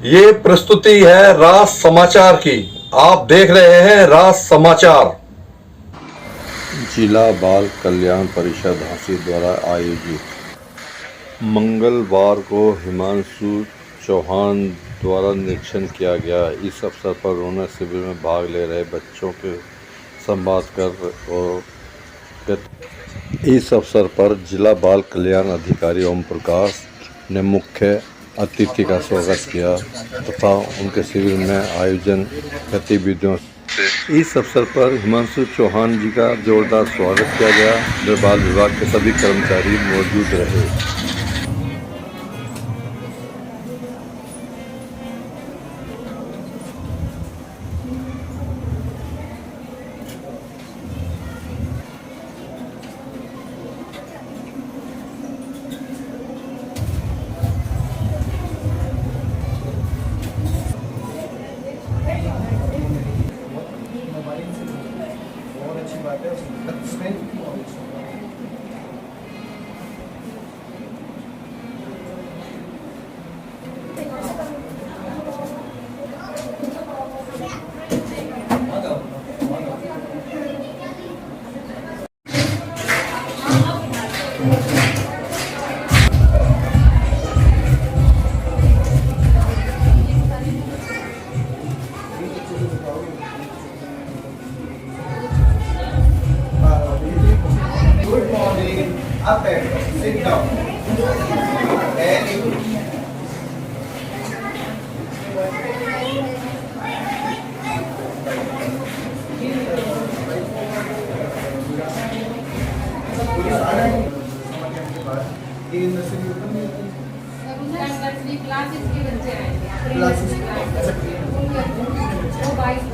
ये प्रस्तुति है राज समाचार की। आप देख रहे हैं राज समाचार। जिला बाल कल्याण परिषद झांसी द्वारा आयोजित मंगलवार को हिमांशु चौहान द्वारा निरीक्षण किया गया। इस अवसर पर उन्होंने शिविर में भाग ले रहे बच्चों के संवाद कर और इस अवसर पर जिला बाल कल्याण अधिकारी ओम प्रकाश ने मुख्य अतिथि का स्वागत किया तथा उनके शिविर में आयोजन गतिविधियों इस अवसर पर हिमांशु चौहान जी का जोरदार स्वागत किया गया। वे बाल विभाग के सभी कर्मचारी मौजूद रहे। Good morning. Up and sit down. Very good. Classes के बच्चे आएंगे। वो 22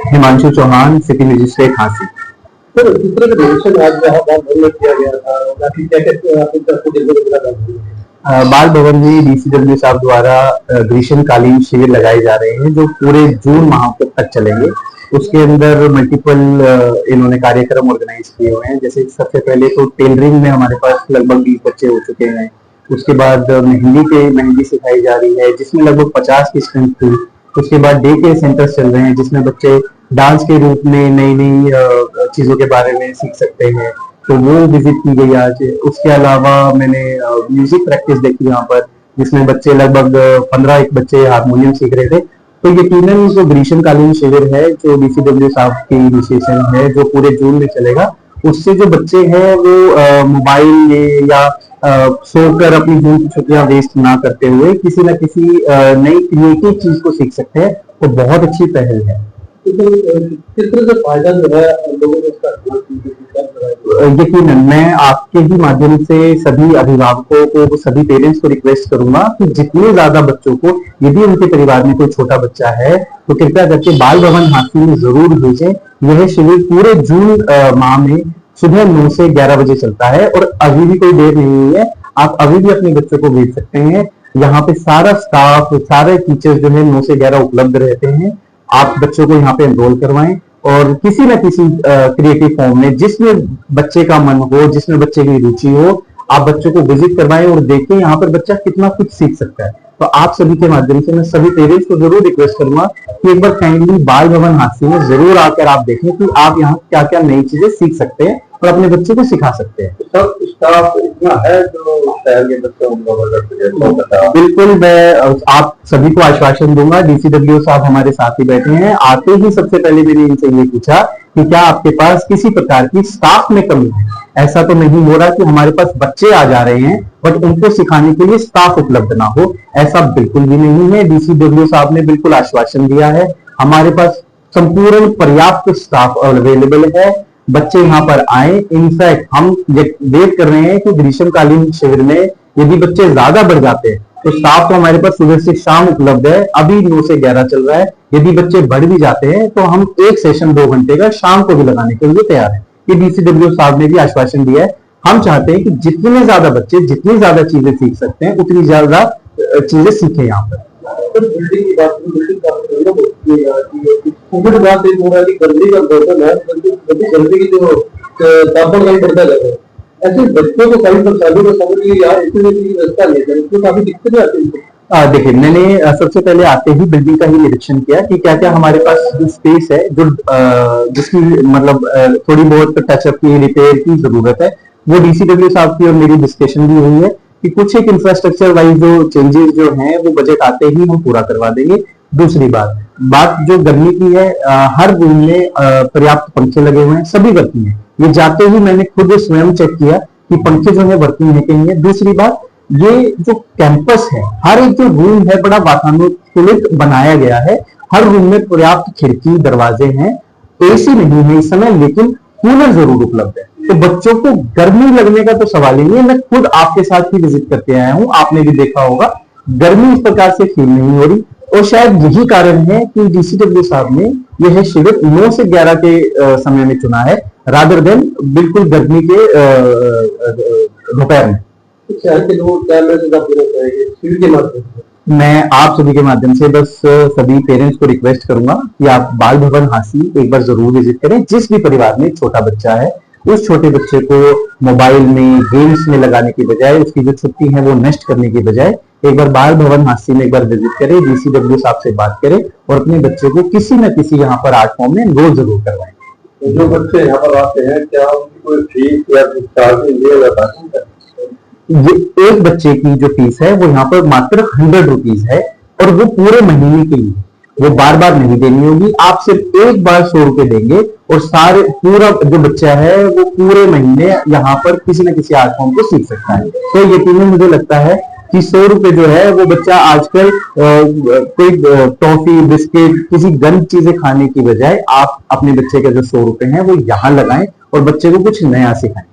Himanshu Chauhan, city magistrate Jhansi. Sir, चित्र का निरीक्षण आज यहाँ बाल भवन में किया गया था। बाकी क्या आपकी तरफ से बाल भवन में डीसीडब्ल्यू साहब द्वारा ग्रीष्मकालीन शिविर लगाए जा रहे हैं जो पूरे जून माह तक चलेंगे। उसके अंदर मल्टीपल इन्होंने कार्यक्रम ऑर्गेनाइज किए हुए हैं। जैसे सबसे पहले तो टेलरिंग में हमारे पास लगभग 20 बच्चे हो चुके हैं। उसके बाद मेहंदी सिखाई जा रही है जिसमें लगभग 50 की स्ट्रेंथ थी। उसके बाद डे केयर सेंटर्स चल रहे हैं जिसमें बच्चे डांस के रूप में नई नई चीजों के बारे में सीख सकते हैं, तो वो विजिट की गई आज। उसके अलावा मैंने म्यूजिक प्रैक्टिस देखी यहाँ पर जिसमें बच्चे लगभग 15 बच्चे हारमोनियम सीख रहे थे। तो यकीनन जो ग्रीष्मकालीन शिविर है जो डीसीडब्ल्यू साहब की इनिशिएशन है जो पूरे जून में चलेगा, उससे जो बच्चे हैं वो मोबाइल में या सोकर अपनी जून की छुट्टियां वेस्ट ना करते हुए किसी न किसी नई क्रिएटिव चीज को सीख सकते हैं। तो बहुत अच्छी पहल है। चित्र से फायदा जो है लोगों को यकीनन मैं आपके ही माध्यम से सभी अभिभावकों को, सभी पेरेंट्स को रिक्वेस्ट करूंगा कि जितने ज्यादा बच्चों को, यदि उनके परिवार में कोई छोटा बच्चा है तो कृपया करके बाल भवन झांसी में जरूर भेजें। यह शिविर पूरे जून माह में सुबह 9 से 11 बजे चलता है और अभी भी कोई देर नहीं हुई है। आप अभी भी अपने बच्चों को भेज सकते हैं। यहाँ पे सारा स्टाफ, सारे टीचर्स जो है 9 से 11 उपलब्ध रहते हैं। आप बच्चों को यहाँ पे एनरोल करवाएं और किसी न किसी क्रिएटिव फॉर्म में जिसमें बच्चे का मन हो, जिसमें बच्चे की रुचि हो, आप बच्चों को विजिट करवाएं और देखें यहाँ पर बच्चा कितना कुछ सीख सकता है। तो आप सभी के माध्यम से मैं सभी पेरेंट्स को जरूर रिक्वेस्ट करूंगा कि एक बार काइंडली बाल भवन झांसी में जरूर आकर आप देखें कि आप यहाँ क्या क्या नई चीजें सीख सकते हैं और अपने बच्चे को सिखा सकते हैं। सब स्टाफ इतना है जो शहर के बच्चों को बिल्कुल, मैं आप सभी को आश्वासन दूंगा। डीसीडब्ल्यू साहब हमारे साथ ही बैठे हैं। आते ही सबसे पहले मैंने इनसे ये पूछा कि क्या आपके पास किसी प्रकार की स्टाफ में कमी है। ऐसा तो नहीं हो रहा कि हमारे पास बच्चे आ जा रहे हैं बट उनको सिखाने के लिए स्टाफ उपलब्ध ना हो, ऐसा बिल्कुल भी नहीं है। डीसीडब्ल्यू साहब ने बिल्कुल आश्वासन दिया है, हमारे पास संपूर्ण पर्याप्त स्टाफ अवेलेबल है, बच्चे यहाँ पर आए। इनफैक्ट हम वेट कर रहे हैं कि ग्रीष्मकालीन शिविर में यदि बच्चे ज्यादा बढ़ जाते हैं तो स्टाफ तो हमारे पास सुबह से शाम उपलब्ध है, अभी 9 से 11 चल रहा है। यदि बच्चे बढ़ भी जाते हैं तो हम एक सेशन 2 घंटे का शाम को भी लगाने के लिए तैयार है। ये डीसीडब्ल्यू साहब ने भी आश्वासन दिया है। हम चाहते हैं कि जितने ज्यादा बच्चे जितनी ज्यादा चीजें सीख सकते हैं उतनी ज्यादा चीजें सीखें यहाँ पर। बिल्डिंग की बात बिल्डिंग कोविड बाद एक हो रहा है कि गर्मी का मौसम है, गर्मी की जो तापमान कहीं बढ़ता जा रहा है, ऐसे बच्चों को कई परेशानियों का समझ लिए यार इतनी व्यवस्था नहीं है, इसमें काफी दिक्कतें आती हैं। देखिए, मैंने सबसे पहले आते ही बिल्डिंग का ही निरीक्षण किया कि क्या क्या हमारे पास जो स्पेस है जो जिसकी मतलब थोड़ी बहुत टचअप की रिपेयर की जरूरत है, वो डीसीडब्ल्यू साहब की और मेरी डिस्कशन भी हुई है कि कुछ एक इंफ्रास्ट्रक्चर वाइज जो चेंजेस जो हैं वो बजट आते ही हम पूरा करवा देंगे। दूसरी बात जो गर्मी की है, हर रूम में पर्याप्त पंखे लगे हुए हैं, सभी वर्किंग है। ये जाते ही मैंने खुद स्वयं चेक किया कि पंखे जो है वर्किंग है कि नहीं है। दूसरी बात, ये जो कैंपस है, हर एक जो रूम है बड़ा वातानुकूलित बनाया गया है, हर रूम में पर्याप्त खिड़की दरवाजे हैं, एसी नहीं है इस समय लेकिन कूलर जरूर उपलब्ध है, तो बच्चों को गर्मी लगने का तो सवाल ही नहीं है। मैं खुद आपके साथ ही विजिट करके आया हूं, आपने भी देखा होगा गर्मी इस प्रकार से फील नहीं हो रही। और शायद यही कारण है कि डीसीडब्ल्यू साहब ने यह शिविर 9 से 11 के समय में चुना है रादर देन बिल्कुल गर्मी के दोपहर में। शहर के लोग क्या मैसेज आप देना चाहेंगे शिविर के माध्यम से? मैं आप सभी के माध्यम से बस सभी पेरेंट्स को रिक्वेस्ट करूंगा कि आप बाल भवन हांसी एक बार जरूर विजिट करें। जिस भी परिवार में छोटा बच्चा है, उस छोटे बच्चे को मोबाइल में गेम्स में लगाने की बजाय, उसकी जो छुट्टी है वो नष्ट करने की बजाय एक बार बाल भवन हांसी में एक बार विजिट करें, डीसीडब्ल्यू साहब से बात करें और अपने बच्चे को किसी न किसी यहाँ पर आर्ट फॉर्म में एनरोल जरूर करवाएं। जो बच्चे यहाँ पर आते हैं क्या उनकी कोई फीस या चार्ज लिया जाता है? ये एक बच्चे की जो फीस है वो यहाँ पर मात्र 100 रुपीज है और वो पूरे महीने के लिए, वो बार बार नहीं देनी होगी। आप सिर्फ एक बार 100 रुपए देंगे और सारे पूरा जो बच्चा है वो पूरे महीने यहाँ पर किसी न किसी आर्ट फॉर्म को सीख सकता है। तो यकीनन मुझे लगता है कि 100 रुपए जो है वो बच्चा आजकल कोई टॉफी बिस्किट किसी गंद चीजें खाने की बजाय आप अपने बच्चे के जो 100 रुपए हैं वो यहाँ लगाएं और बच्चे को कुछ नया सिखाएं।